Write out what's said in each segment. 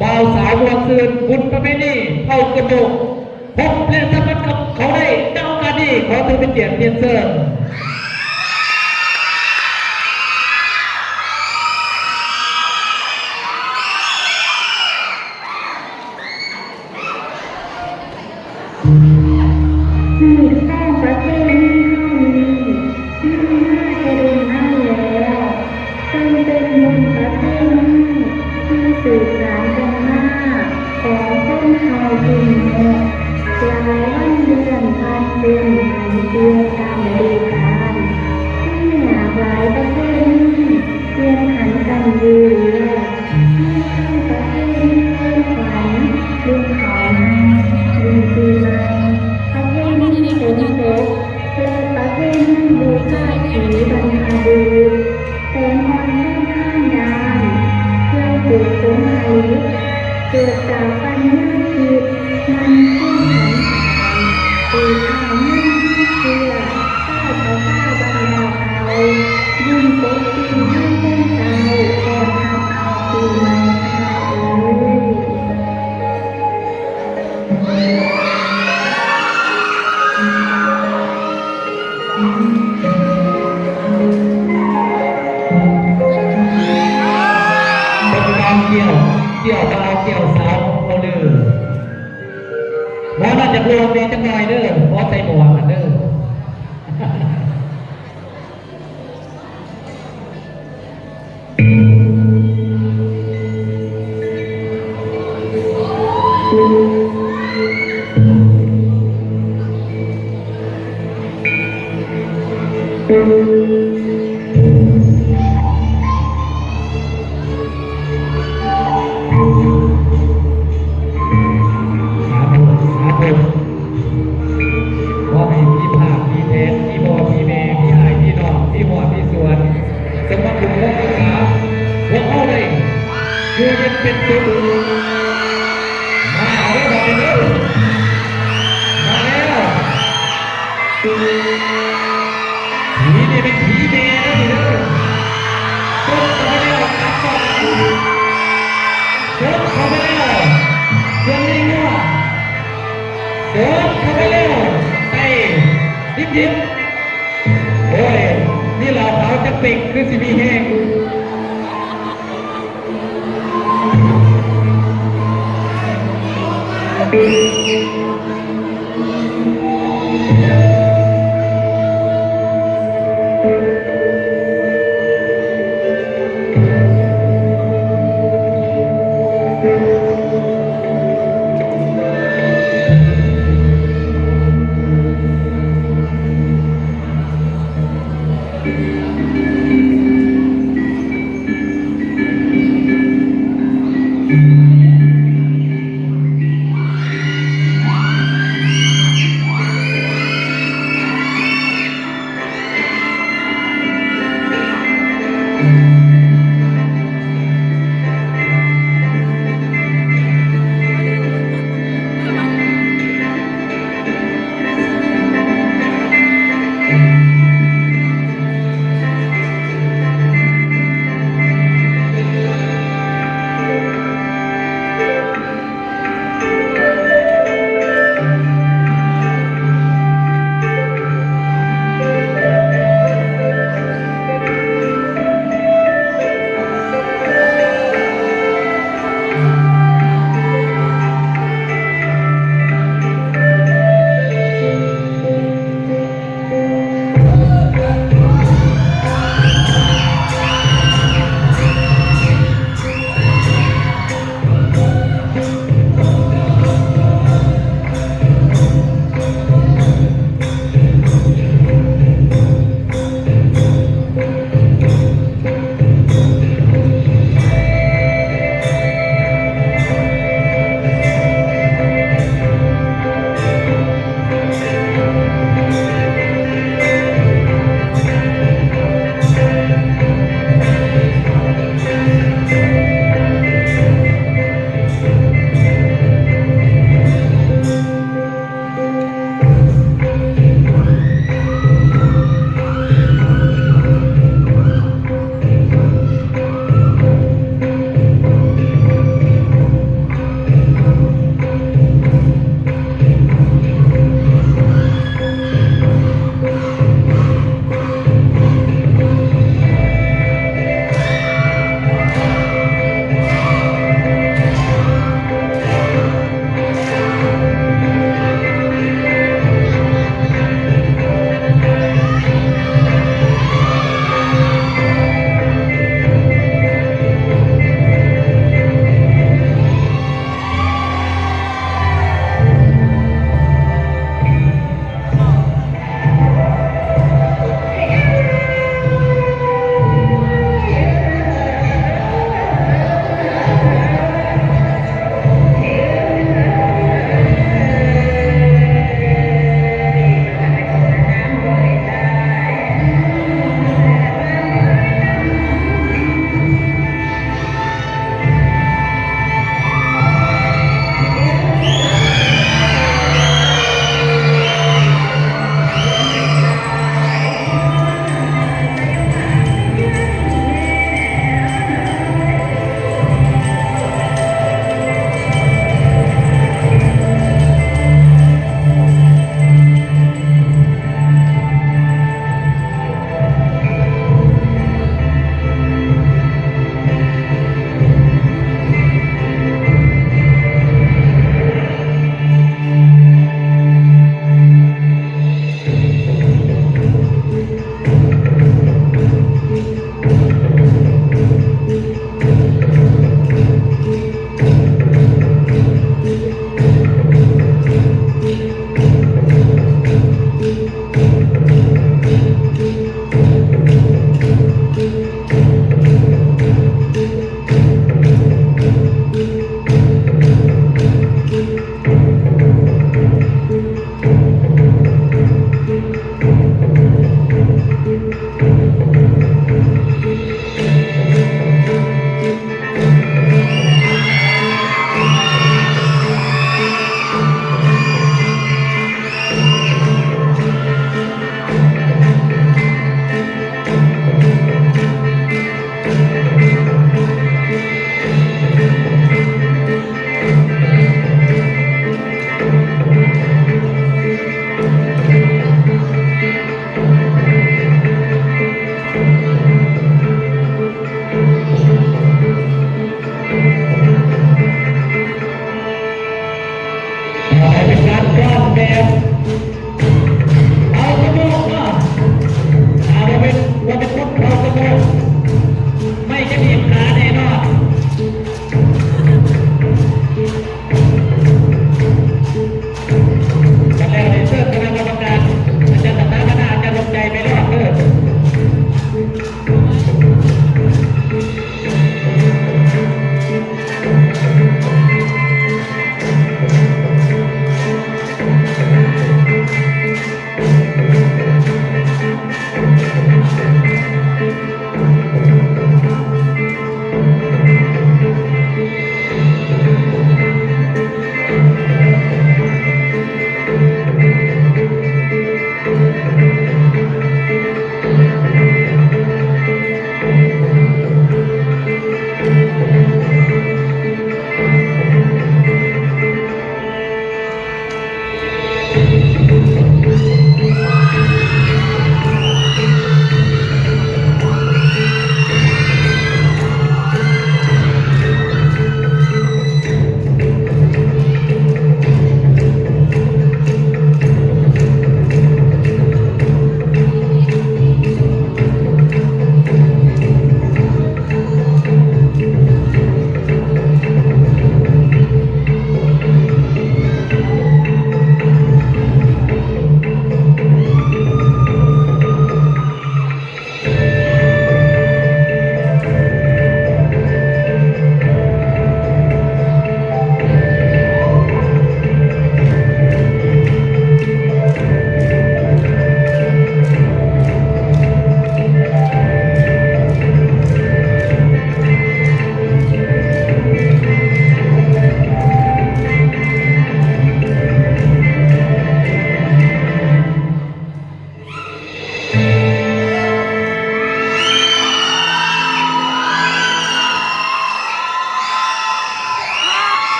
บ่าวสาวบัวซืนบุญประเพณีเข้ากระดูกพบและสัมผัสกับเขาได้เจ้าการนี้ขอถือเป็นเกียรติเรียนเชิญสื่อสารกันมากของคนไทยจริงแท้หลายวันเดือนผ่านเป็นหันเปลี่ยนตามฤดูกาลที่หลากหลายประเทศเปลี่ยนหันกันอยู่แล้วที่เข้าประเทศเพื่อนฝันเรื่องเขาในเรื่องปีใหม่ประเทศนี้เป็นโลกและประเทศนั้นดูค่าสีบรรพบุรุษแต่มอนแค่ข้างดานเพื่อปลูกผลผลิตเกิดจากปัญญาคิดมันขึ้นหันปีข้าวนึ่งเชื่อข้าวเขาข้าวบรรดาเอายิ่งโตปีให้ต้นเตาก่อนทำเอาปีใหม่ข้าวเกี่ยวกับเกี่ยวสาวของเราเลยว่าน่าจะรวมดีจังหน่อยเด้อเพราะใจหมวกกันเด้อเป็นตัวมาแล้วมาแล้วมาแล้วผีนี่เป็นผีแม่นี่เด้อต้นเขาไม่ได้ออกกลับก่อนต้นเขาไม่ได้ออกเรื่องนี้งัวต้นเขาไม่ได้ออกไอ้ดิบโอ้ยนี่เราเขาจะปิกคือสิมีแห้ง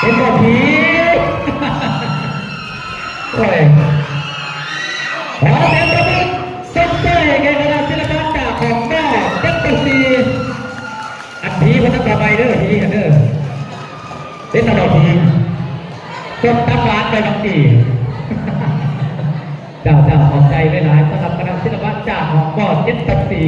เป็นบ่ผีโอ้ยขอเสียงปรบมือต้นเต้แก่คณะศิลปะจากของแม่เจ็ดปี อันผีมันต้องกระบายเด้อผีกันเด้อเป็นตลอดผีจบตั้งร้านไปบางทีเจ้าขอบใจหลายๆสำหรับคณะศิลปะจากของก่อนเจ็ดปี